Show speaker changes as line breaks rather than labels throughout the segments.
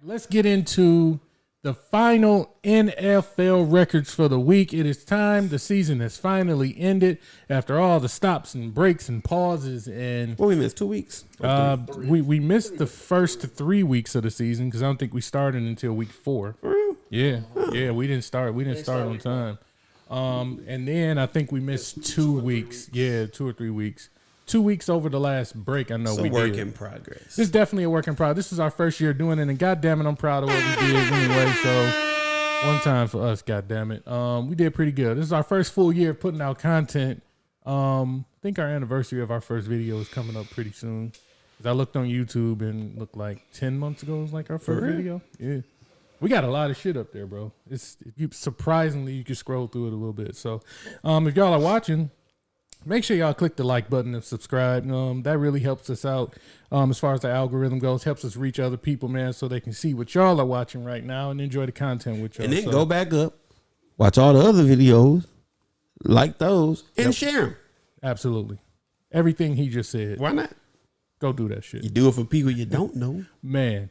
let's get into the final NFL records for the week. It is time. The season has finally ended after all the stops and breaks and pauses. And
we missed 2 weeks.
We missed the first 3 weeks of the season because I don't think we started until week 4.
For real?
Yeah, we didn't start. We didn't start on time. And then I think we missed 2 weeks. Yeah, 2 or 3 weeks. 2 weeks over the last break. I know we did. It's a work in progress. This is definitely a work in progress. This is our first year doing it, and goddamn it, I'm proud of what we did anyway. So one time for us, goddamn it. We did pretty good. This is our first full year of putting out content. I think our anniversary of our first video is coming up pretty soon. 'Cause I looked on YouTube and looked like 10 months ago was like our first video. Yeah. We got a lot of shit up there, bro. Surprisingly, you can scroll through it a little bit. So if y'all are watching, make sure y'all click the like button and subscribe. That really helps us out as far as the algorithm goes. Helps us reach other people, man, so they can see what y'all are watching right now and enjoy the content with y'all.
And then go back up, watch all the other videos, like those, and share them.
Absolutely. Everything he just said.
Why not?
Go do that shit.
You do it for people you don't know.
Man,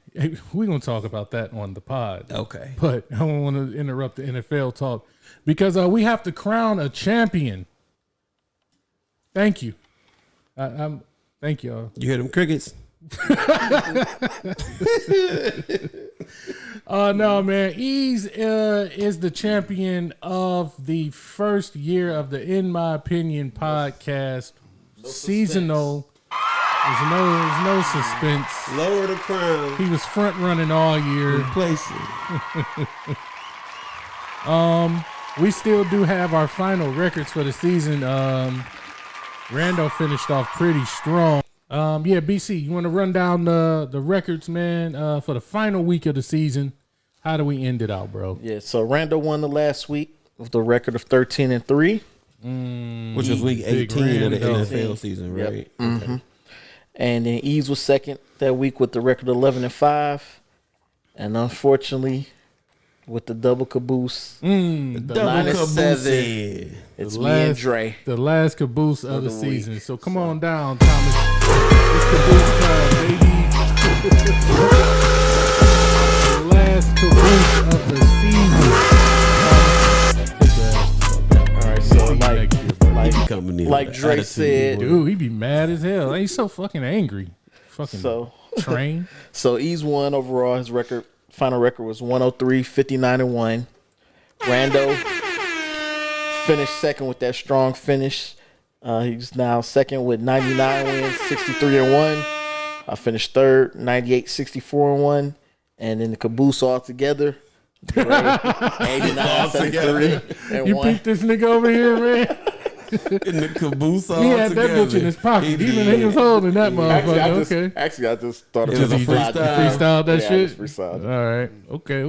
we're going to talk about that on the pod.
Okay.
But I don't want to interrupt the NFL talk because we have to crown a champion. Thank you. Thank y'all.
You hear them crickets?
No, man. Ease is the champion of the first year of the In My Opinion podcast. Seasonal. There's no suspense.
Lower the crown.
He was front running all year.
Replace it.
We still do have our final records for the season. Rando finished off pretty strong. BC, you want to run down the records, man, for the final week of the season? How do we end it out, bro?
Yeah, so Rando won the last week with the record of 13-3.
Which was week 18 of the NFL season, right?
Yep. Mm-hmm. Okay. And then Ease was second that week with the record of 11-5. And unfortunately, with the double caboose, the -7, it's me and Dre.
The last caboose of the season. So come on down, Thomas. It's caboose time, baby. The last caboose of the season.
All right, so like Dre said,
dude, he be mad as hell. He's so fucking angry. Fucking train.
So Ease won overall. His final record was 103, 59-1. Rando finished second with that strong finish. He's now second with 99 wins, 63-1. I finished third, 98, 64-1. And then the caboose all together, 89, 73, and
you
1.
peeped this nigga over here, man.
In the caboose all
he had
together.
That bitch in his pocket. He was holding that motherfucker.
Actually, I just thought it
was
a
freestyle that shit.
I just freestyled.
All right. Okay.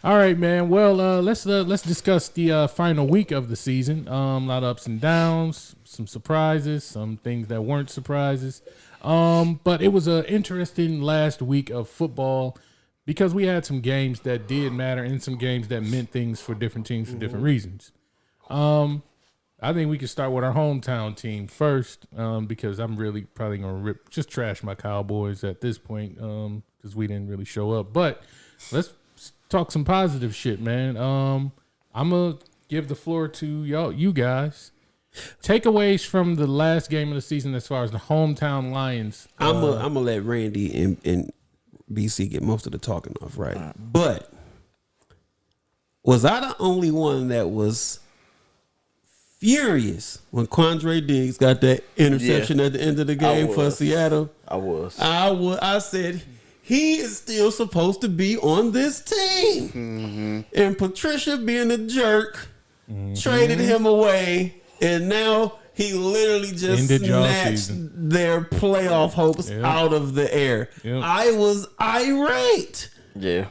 All right, man. Well, let's discuss the final week of the season. A lot of ups and downs, some surprises, some things that weren't surprises. But it was an interesting last week of football because we had some games that did matter and some games that meant things for different teams for different reasons. I think we can start with our hometown team first because I'm really probably going to trash my Cowboys at this point because we didn't really show up. But let's talk some positive shit, man. I'm going to give the floor to you guys. Takeaways from the last game of the season as far as the hometown Lions.
I'm going to let Randy and BC get most of the talking off, right? But was I the only one that was furious when Quandre Diggs got that interception at the end of the game for Seattle? I said he is still supposed to be on this team. Mm-hmm. And Patricia, being a jerk, traded him away, and now he literally just snatched their playoff hopes out of the air. Yep. I was irate.
Yeah.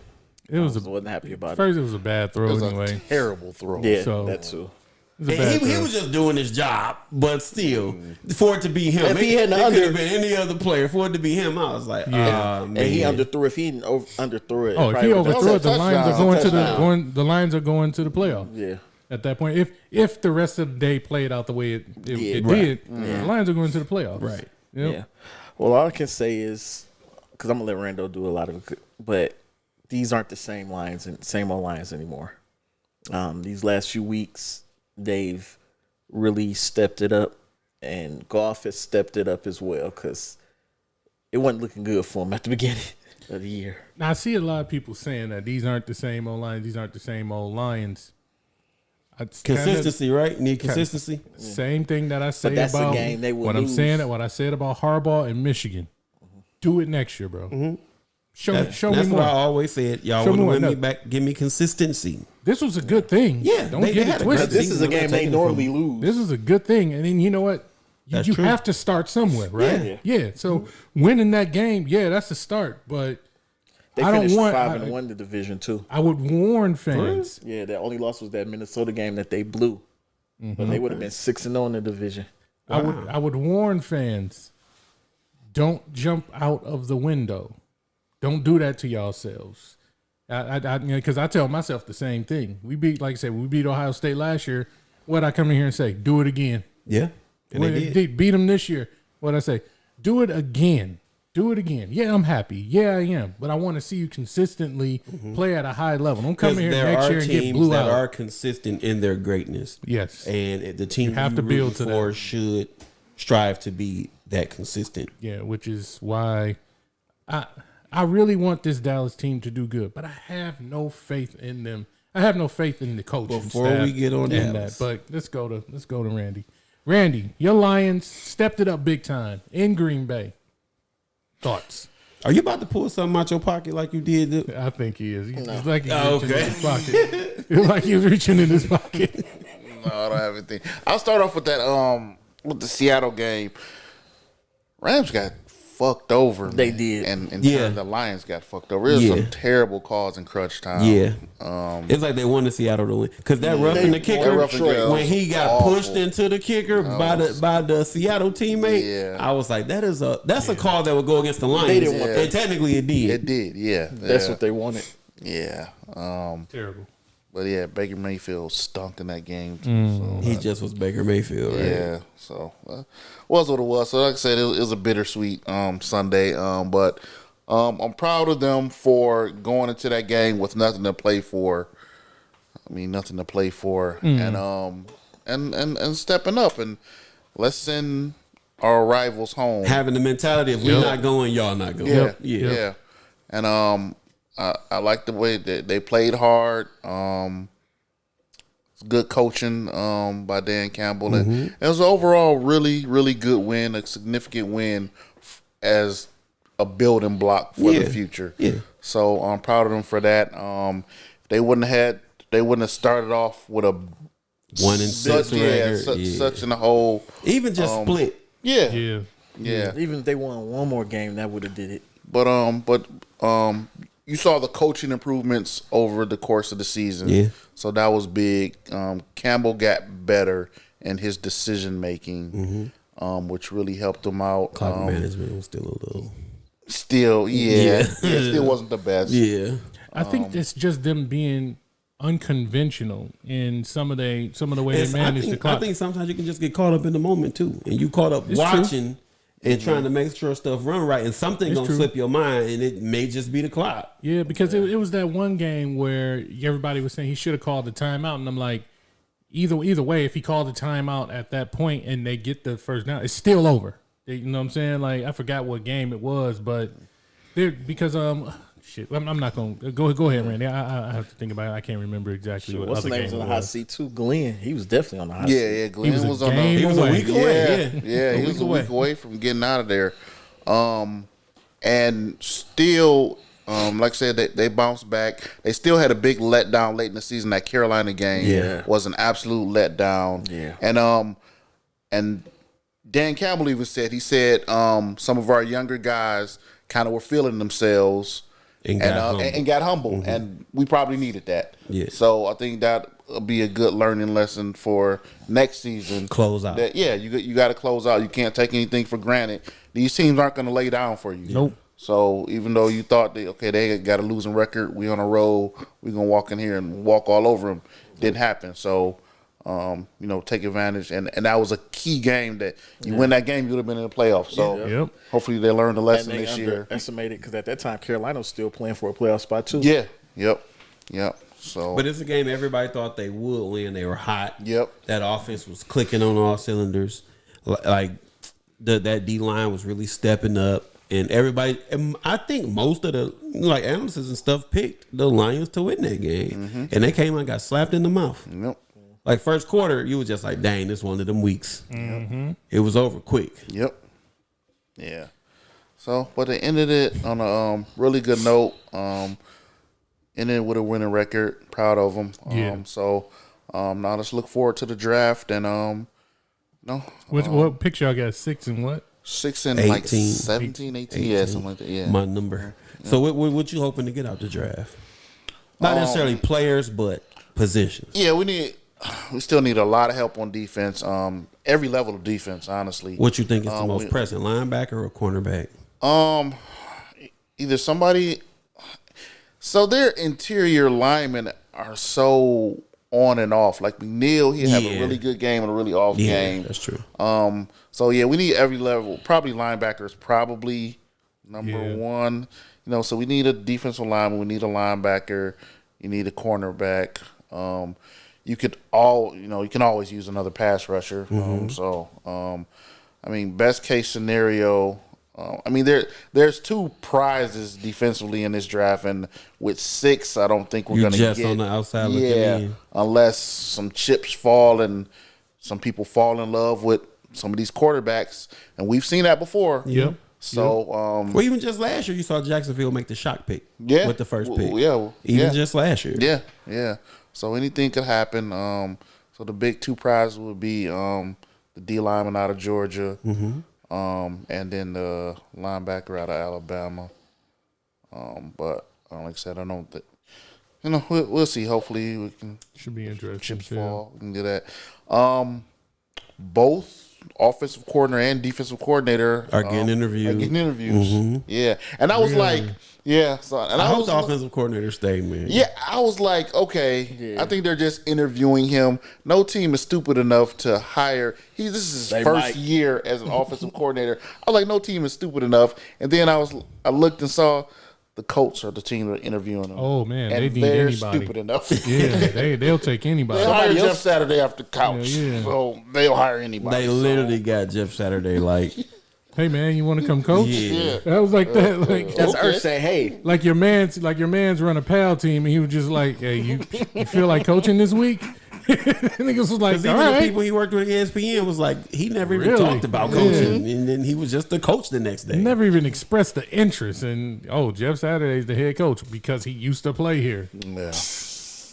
Wasn't happy about it. First, it was a bad throw anyway.
A terrible throw.
Yeah,
that too.
He was just doing his job, but still, for it to be him,
if he had
it could have been any other player. For it to be him, I was like, man.
And he underthrew. If he underthrew it,
if he overthrew it, the Lions are going to the playoffs.
Yeah.
At that point, if the rest of the day played out the way it did, the Lions are going to the playoffs.
Right.
Yep.
Yeah. Well, all I can say is because I'm gonna let Rando do a lot of it, but these aren't the same Lions and same old Lions anymore. These last few weeks, they've really stepped it up, and Goff has stepped it up as well because it wasn't looking good for him at the beginning of the year.
Now, I see a lot of people saying that these aren't the same old Lions. These aren't the same old Lions.
Consistency, right? Need consistency.
Same thing that I say
But that's
about
a game they will
what
lose.
I'm saying. What I said about Harbaugh and Michigan. Do it next year, bro. Show me more.
That's what I always said. Y'all want to win me back? Give me consistency.
This was a good thing.
Yeah,
don't get it twisted.
This is a game they normally lose.
This is a good thing, and then you know what? You have to start somewhere, right? Yeah. So winning that game, that's a start, but.
They finished 5-1 the division too.
I would warn fans.
Yeah, their only loss was that Minnesota game that they blew, but they would have been 6-0 in the division.
Wow. I would warn fans. Don't jump out of the window. Don't do that to yourselves. Because I tell myself the same thing. We beat Ohio State last year. What I come in here and say? Do it again.
Yeah,
and they beat them this year. What I say? Do it again. Do it again. Yeah, I'm happy. Yeah, I am. But I want to see you consistently play at a high level. Don't come in here next year and get blew out.
There are consistent in their greatness.
Yes.
And the team
you have to build to that.
Should strive to be that consistent.
Yeah, which is why I really want this Dallas team to do good. But I have no faith in them. I have no faith in the coaching staff.
Before we get on Dallas.
But let's go to Randy. Randy, your Lions stepped it up big time in Green Bay. Thoughts?
Are you about to pull something out your pocket like you did?
I think he is. It's like he's reaching in his pocket. It's like he's reaching in his pocket.
No, I don't have anything. I'll start off with that with the Seattle game. Rams got fucked over.
They did.
And the Lions got fucked over. It was some terrible calls in crunch time.
Yeah. It's like they wanted Seattle to win. Because that roughing the kicker, when he got pushed into the kicker by the Seattle teammate, I was like, that's a call that would go against the Lions. They didn't want that. And technically it did.
It did, yeah.
That's what they wanted.
Yeah.
Terrible.
But yeah, Baker Mayfield stunk in that game too. So,
he just was Baker Mayfield, right?
Yeah. So was what it was. So like I said, it was a bittersweet Sunday. But I'm proud of them for going into that game with nothing to play for. And stepping up, and let's send our rivals home.
Having the mentality if we're not going, y'all not going.
Yeah. And I like the way that they played hard. Good coaching by Dan Campbell. And it was an overall really, really good win, a significant win as a building block for the future. Yeah. So I'm proud of them for that. If they wouldn't have started off with a
1-6 record.
Such in the whole.
Even just split.
Yeah.
Even if they won one more game, that would have did it.
But you saw the coaching improvements over the course of the season.
Yeah.
So that was big. Campbell got better in his decision making, which really helped him out.
Clock management was still a little.
Still wasn't the best.
Yeah.
I think it's just them being unconventional in some of the way they manage the clock.
I think sometimes you can just get caught up in the moment too, and you caught up watching. And trying to make sure stuff run right, and something gonna slip your mind, and it may just be the clock.
Yeah, because it was that one game where everybody was saying he should have called the timeout, and I'm like, either way, if he called the timeout at that point and they get the first down, it's still over. You know what I'm saying? Like I forgot what game it was, but because I'm not gonna go ahead, Randy. I have to think about it. I can't remember exactly what.
What's the name was on the hot seat too? Glenn. He was definitely on the hot
seat.
Yeah,
Glenn
he was a week
away. Yeah, he was a week away from getting out of there. And still, like I said, they bounced back. They still had a big letdown late in the season. That Carolina game was an absolute letdown. Yeah, and Dan Campbell even said some of our younger guys kind of were feeling themselves. And got humble, and we probably needed that. Yeah. So I think that will be a good learning lesson for next season.
Close out.
You got to close out. You can't take anything for granted. These teams aren't going to lay down for you.
Nope.
So even though you thought they got a losing record, we on a roll, we're gonna walk in here and walk all over them. Didn't happen. So take advantage. And that was a key game that you win that game, you would have been in the playoffs. So hopefully they learned the lesson this year.
Estimated because at that time Carolina was still playing for a playoff spot too.
Yeah. Yep. So,
but it's a game everybody thought they would win. They were hot.
Yep.
That offense was clicking on all cylinders. Like that D line was really stepping up, and everybody. I think most of the analysts and stuff picked the Lions to win that game, and they came and got slapped in the mouth.
Yep.
Like first quarter, you was just like, "Dang, this one of them weeks." It was over quick.
Yep. Yeah. So, but they ended it on a really good note. Ended with a winning record. Proud of them. So now let's look forward to the draft and
what picture y'all got? 6 and what?
6 and
18.
like 17, 18. Yeah, something like that. Yeah.
My number. So what you hoping to get out the draft? Not necessarily players, but positions.
Yeah, we still need a lot of help on defense. Every level of defense, honestly.
What you think is the most pressing, linebacker or cornerback?
Either somebody. So their interior linemen are so on and off. Like McNeil, he have a really good game and a really off game.
That's true.
So yeah, we need every level. Probably linebackers, probably number one. So we need a defensive lineman. We need a linebacker. You need a cornerback. You can always use another pass rusher. Best case scenario. There's 2 prizes defensively in this draft, and with 6, I don't think we're going to get.
Just on the outside looking in.
Unless some chips fall and some people fall in love with some of these quarterbacks, and we've seen that before.
Yep.
So,
even just last year, you saw Jacksonville make the shock pick.
Yeah.
With the first pick.
Even
just last year.
Yeah. So anything could happen. So the big 2 prizes would be the D lineman out of Georgia. And then the linebacker out of Alabama. But like I said, I don't think we'll see. Hopefully we can
should be interesting.
Chips fall. We can do that. Both offensive coordinator and defensive coordinator
are getting interviews.
Yeah, and I was like, So and
I hope the offensive coordinator stay, man.
Yeah, I was like, okay. Yeah. I think they're just interviewing him. No team is stupid enough to hire. This is his first year as an offensive coordinator. I was like, no team is stupid enough. And then I looked and saw the Colts are the team that are interviewing them.
Oh man,
and
they need
they're
anybody.
Stupid enough.
Yeah, they'll take anybody.
They'll hire Jeff Saturday after couch. So they'll hire anybody.
They literally got Jeff Saturday like,
hey man, you want to come coach?
Yeah.
I was like that. Like
that's Earth say, hey.
Like your man's run a PAL team, and he was just like, hey, you feel like coaching this week? Niggas was like,
even the people he worked with at ESPN was like, he never even talked about coaching, and then he was just the coach the next day.
Never even expressed the interest in. Jeff Saturday's the head coach because he used to play here.
Yeah.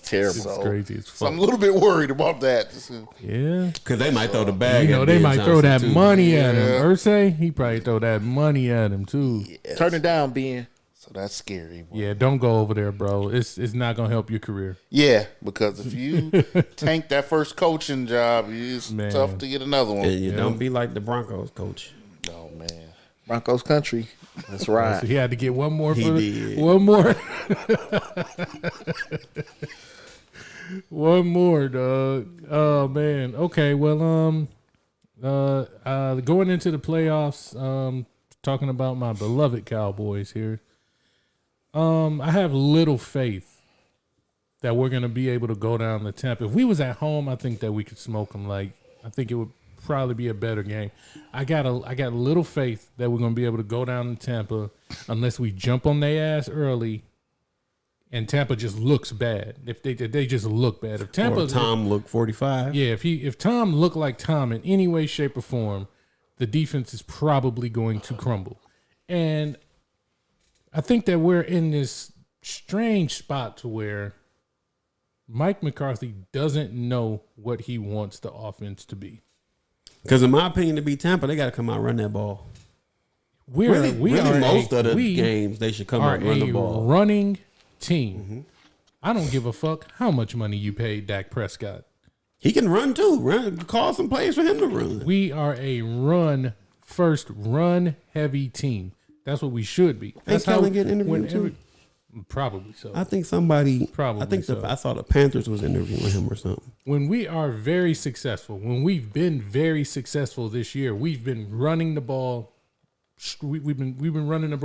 Terrible.
It's crazy as fuck.
So I'm a little bit worried about that.
Yeah,
because they might throw the bag.
They might throw that money at him. Ursay, he probably throw that money at him too.
Yes. Turn it down, Ben.
So that's scary. Boy.
Yeah, don't go over there, bro. It's not gonna help your career.
Yeah, because if you tank that first coaching job, it's tough to get another one.
And you don't be like the Broncos coach.
Oh man,
Broncos country. That's right.
So he had to get one more.
One
more. One more, dog. Oh man. Okay. Well, going into the playoffs, talking about my beloved Cowboys here. I have little faith that we're gonna be able to go down to Tampa. If we was at home, I think that we could smoke them. I think it would probably be a better game. I got little faith that we're gonna be able to go down to Tampa unless we jump on their ass early. And Tampa just looks bad. If they just look bad. If Tampa,
or Tom looked 45.
Yeah, if Tom looked like Tom in any way, shape, or form, the defense is probably going to crumble. And I think that we're in this strange spot to where Mike McCarthy doesn't know what he wants the offense to be.
Because in my opinion, to beat Tampa, they got to come out and run that ball. Most of the games they should come out and run the ball.
Running team. Mm-hmm. I don't give a fuck how much money you paid Dak Prescott.
He can run too. Call some plays for him to run.
We are a run heavy team. That's what we should be.
That's how we get interviewed too.
Probably so.
I think somebody.
Probably.
I think
so.
I saw the Panthers was interviewing him or something.
When we are very successful, when we've been very successful this year, we've been running the ball. We've been running the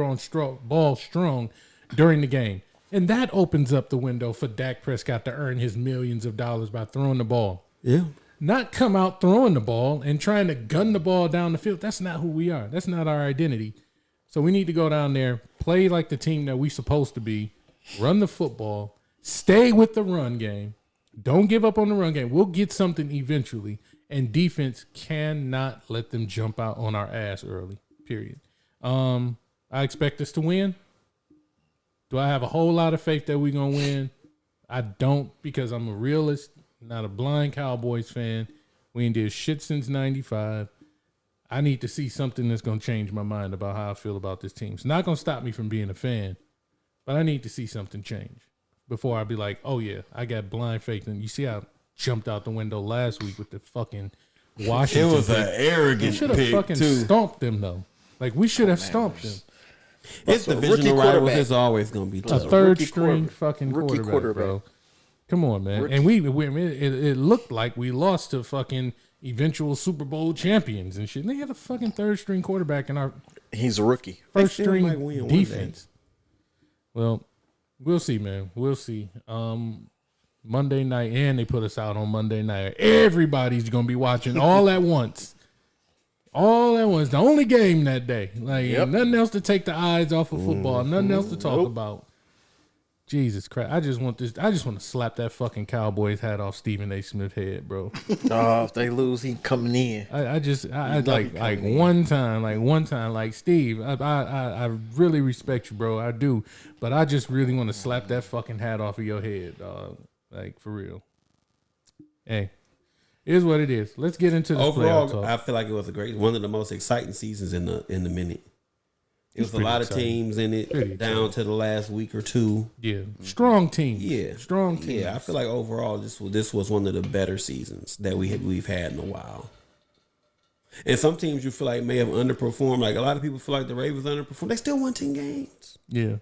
ball strong during the game, and that opens up the window for Dak Prescott to earn his millions of dollars by throwing the ball.
Yeah.
Not come out throwing the ball and trying to gun the ball down the field. That's not who we are. That's not our identity. So we need to go down there, play like the team that we're supposed to be, run the football, stay with the run game. Don't give up on the run game. We'll get something eventually. And defense cannot let them jump out on our ass early, period. I expect us to win. Do I have a whole lot of faith that we're going to win? I don't, because I'm a realist, not a blind Cowboys fan. We ain't did shit since 95. I need to see something that's going to change my mind about how I feel about this team. It's not going to stop me from being a fan, but I need to see something change before I be like, oh, yeah, I got blind faith. And you see how I jumped out the window last week with the fucking Washington.
It was an arrogant pick,
should have fucking stomped them, though. Like, we should have stomped them.
It's divisional rivals. It's always going to be tough.
A third-string fucking quarterback, bro. Come on, man. And it looked like we lost to fucking eventual Super Bowl champions and shit. And they had a fucking third-string quarterback in our
He's a rookie.
First-string defense. Well, we'll see, man. We'll see. Monday night, and they put us out on Monday night. Everybody's going to be watching all at once. All at once. The only game that day. Like, nothing else to take the eyes off of football. Nothing else to talk about. Jesus Christ. I just want to slap that fucking Cowboys hat off Stephen A. Smith's head, bro.
If they lose, he coming in.
I like one time, like Steve, I really respect you, bro. I do. But I just really want to slap that fucking hat off of your head, dog. Like, for real. Hey. It is what it is. Let's get into this
overall.
Playoff talk.
I feel like it was one of the most exciting seasons in the minute. It was a lot of teams in it down to the last week or two.
Yeah, strong teams.
Yeah,
strong teams.
Yeah, I feel like overall this was one of the better seasons that we've had in a while. And some teams you feel like may have underperformed. Like a lot of people feel like the Ravens underperformed. They still won 10 games.
Yeah.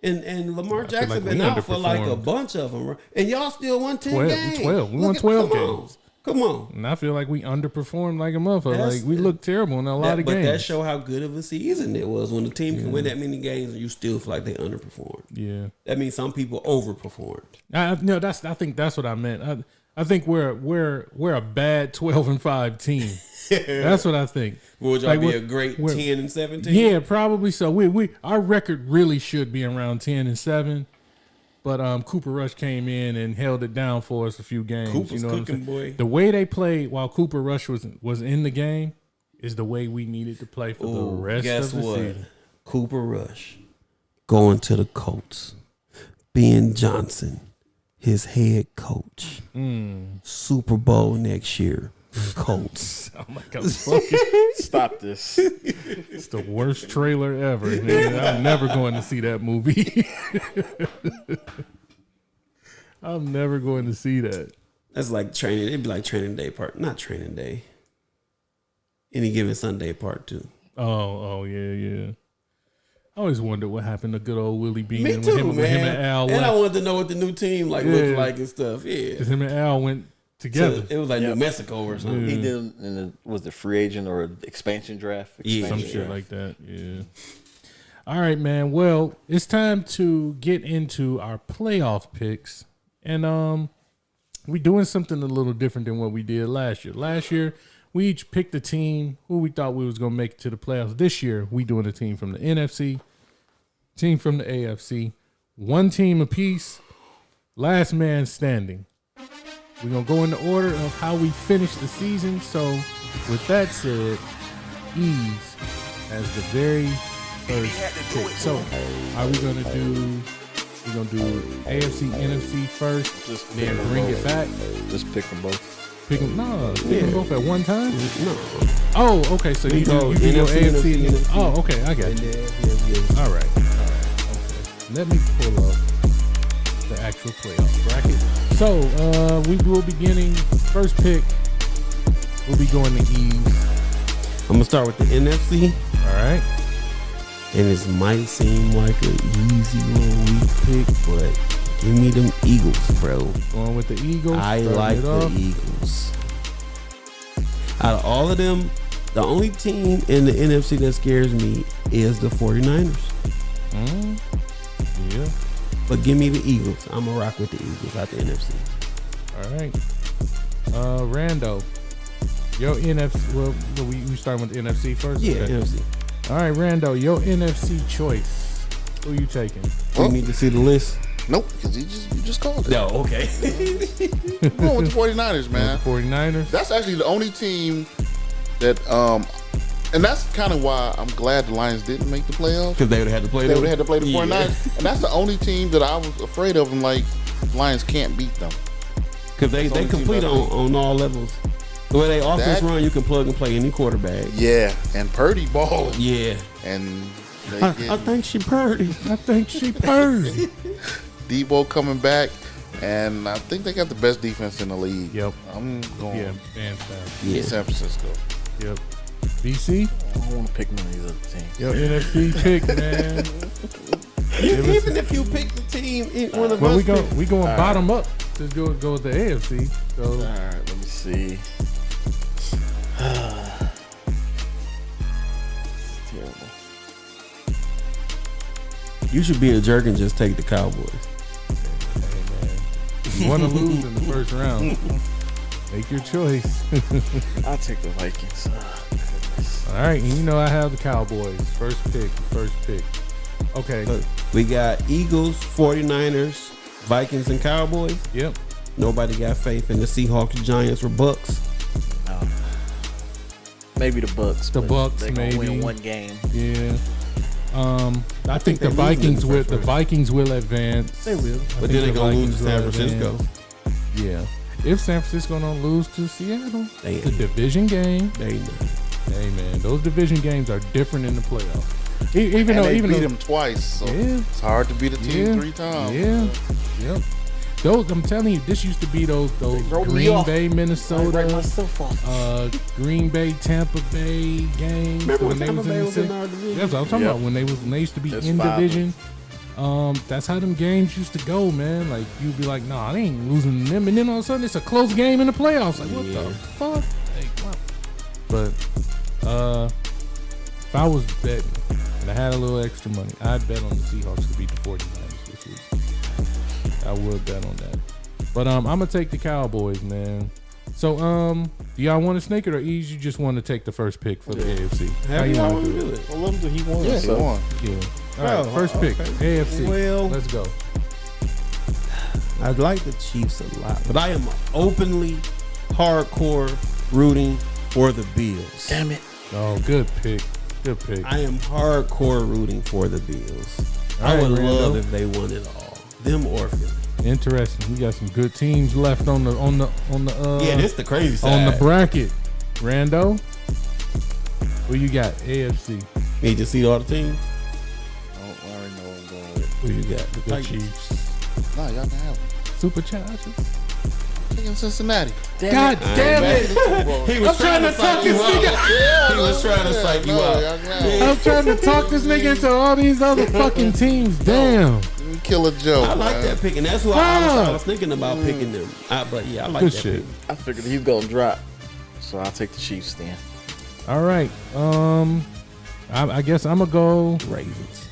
And Lamar Jackson been out for like a bunch of them, and y'all still won 10 games.
12. We won 12 games.
Come on.
And I feel like we underperformed like a motherfucker. Like we looked terrible in a lot of games. But
that show how good of a season it was when the team can win that many games and you still feel like they underperformed.
Yeah.
That means some people overperformed.
I think that's what I meant. I think we're a bad 12-5 team. That's what I think.
Would y'all be a great 10-17?
Yeah, probably so. We our record really should be around 10-7. But Cooper Rush came in and held it down for us a few games.
Cooper's cooking, boy.
The way they played while Cooper Rush was in the game is the way we needed to play for the rest of the season.
Cooper Rush going to the Colts. Ben Johnson, his head coach. Super Bowl next year. Colts.
I'm like,
stop this.
It's the worst trailer ever. I'm never going to see that movie. I'm never going to see that.
That's like training. It'd be like training day part. Not training day. Any Given Sunday part 2.
Oh, yeah. I always wondered what happened to good old Willie Bean.
Me too,
man. Him and Al
and I wanted to know what the new team looked like and stuff. Yeah.
Because him and Al went together.
So it was like New Mexico or something.
He did was the free agent or expansion draft?
Some shit like that. Yeah. All right, man. Well, it's time to get into our playoff picks, and we're doing something a little different than what we did last year. Last year, we each picked a team who we thought we was gonna make it to the playoffs. This year, we doing a team from the NFC, team from the AFC, one team apiece, last man standing. We're going to go in the order of how we finish the season. So, with that said, Ease has the very first pick. So, are we going to do... We're going to do AFC, NFC first, then bring it back?
Just pick them both.
Pick them both at one time?
No.
Oh, okay. So, you do AFC and NFC. Oh, okay. I got you. All right. Okay. Let me pull up the actual playoff bracket. So, we will be beginning first pick. We'll be going to Ease.
I'm going to start with the NFC.
All right.
And this might seem like an easy little weak pick, but give me them Eagles, bro.
Going with the Eagles.
I like the Eagles. Out of all of them, the only team in the NFC that scares me is the 49ers.
Yeah.
But give me the Eagles. I'm going to rock with the Eagles out the NFC.
All right. Rando. Your NFC. Well, we starting with the NFC first?
Yeah, okay. NFC.
All right, Rando. Your NFC choice. Who you taking?
You need to see the list?
Nope, because you just called it.
No, okay.
I'm going with the 49ers, man.
The 49ers?
That's actually the only team that, and that's kind of why I'm glad the Lions didn't make the playoffs.
Because they would have had to play
them. They would have had to play the 49ers. And that's the only team that I was afraid of. I'm like, Lions can't beat them.
Because they complete on all levels. The way they offense run, you can plug and play any quarterback.
Yeah, and Purdy balling.
Yeah.
And
I think she Purdy.
Debo coming back, and I think they got the best defense in the league.
Yep.
I'm going San Francisco.
Yep. BC?
I don't want to pick none of these other teams.
Your NFC pick, man.
Even if you pick the team, one of us.
We going bottom up to go with the AFC. So.
All right, let me see. Terrible.
You should be a jerk and just take the Cowboys.
Hey, man. You want to lose in the first round. Make your choice.
I'll take the Vikings.
All right, and you know I have the Cowboys. First pick. Okay.
Look, we got Eagles, 49ers, Vikings, and Cowboys.
Yep.
Nobody got faith in the Seahawks, Giants, or Bucks.
No. Maybe the Bucks.
The Bucks,
they
maybe
win one game.
Yeah. I think the Vikings will. The Vikings will advance.
They will, but then they're gonna lose to San Francisco.
Yeah. If San Francisco don't lose to Seattle,
it's
a division game.
They know.
Hey man, those division games are different in the playoffs.
Even though they beat them twice, so it's hard to beat a team 3 times.
Yeah. Yep. Those, I'm telling you, this used to be those Green Bay, Minnesota, Green Bay, Tampa Bay games.
Remember when they was in our division?
That's what I'm talking about. When they used to be in division. That's how them games used to go, man. Like you'd be like, nah, I ain't losing them, and then all of a sudden it's a close game in the playoffs. Like what the fuck? Like, what? But if I was betting and I had a little extra money, I'd bet on the Seahawks to beat the 49ers this week. I would bet on that. But I'm gonna take the Cowboys, man. So do y'all want to snake it or ease? You just want to take the first pick for the AFC?
How you want to do it?
Well, let him do. He won.
Yeah,
so.
he won.
Yeah. All right, first pick, AFC.
Well,
let's go.
I like the Chiefs a lot, but I am openly hardcore rooting for the Bills.
Damn it!
Oh, good pick. Good pick.
I am hardcore rooting for the Bills. I would love if they won it all. Them or Philly.
Interesting. We got some good teams left on the
yeah, this the crazy side.
On the bracket. Rando, who you got? AFC.
Need to see all the teams.
I already know what I'm going with.
Who you got?
The Chiefs.
No, y'all can have them.
Superchargers.
Taking Cincinnati.
God damn it!
He was trying to talk this nigga. He was trying to psych you out.
I'm trying to talk this nigga into all these other fucking teams. Damn.
Kill a joke.
I like that pick, and that's why I was thinking about picking them. But yeah, I like that pick.
I figured he's gonna drop, so I'll take the Chiefs then.
All right. I guess I'm gonna go
Ravens.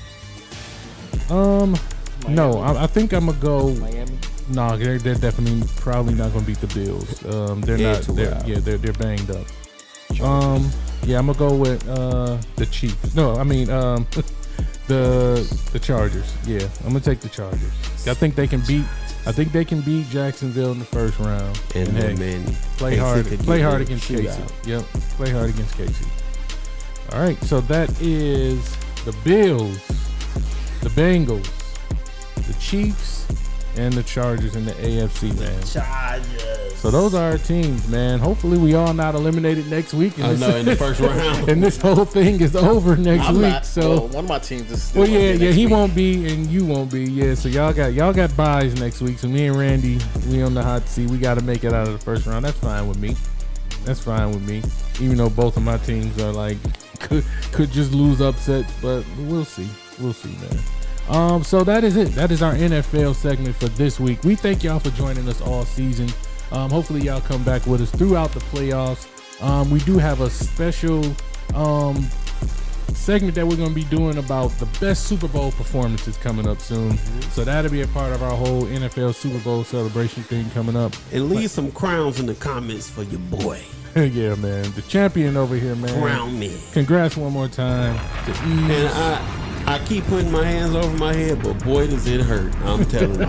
No, I think I'm gonna go
Miami.
No, they're definitely probably not gonna beat the Bills. They're not. They're banged up. Yeah, I'm gonna go with the Chiefs. No, I mean the Chargers. Yeah, I'm gonna take the Chargers. I think they can beat Jacksonville in the first round.
And then
play hard against Casey. Yep, play hard against Casey. All right, so that is the Bills, the Bengals, the Chiefs, and the Chargers in the AFC, man.
Chargers.
So those are our teams, man. Hopefully we all not eliminated next week.
In the first round.
And this whole thing is over next week.
Not,
so
one of my teams is still
he won't be and you won't be. Yeah, so y'all got buys next week. So me and Randy, we on the hot seat. We got to make it out of the first round. That's fine with me. Even though both of my teams are like could just lose upsets, but we'll see. We'll see, man. So that is it. That is our NFL segment for this week. We thank y'all for joining us all season. Hopefully y'all come back with us throughout the playoffs. We do have a special segment that we're going to be doing about the best Super Bowl performances coming up soon. So that'll be a part of our whole NFL Super Bowl celebration thing coming up.
And leave some crowns in the comments for your boy.
Yeah, man. The champion over here, man.
Crown me.
Congrats one more time to Ease.
And I keep putting my hands over my head, but boy, does it hurt. I'm telling you.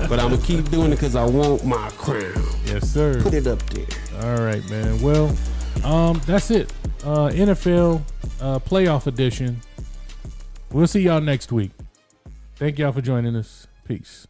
But I'm going to keep doing it because I want my crown.
Yes, sir.
Put it up there.
All right, man. Well, that's it. NFL playoff edition. We'll see y'all next week. Thank y'all for joining us. Peace.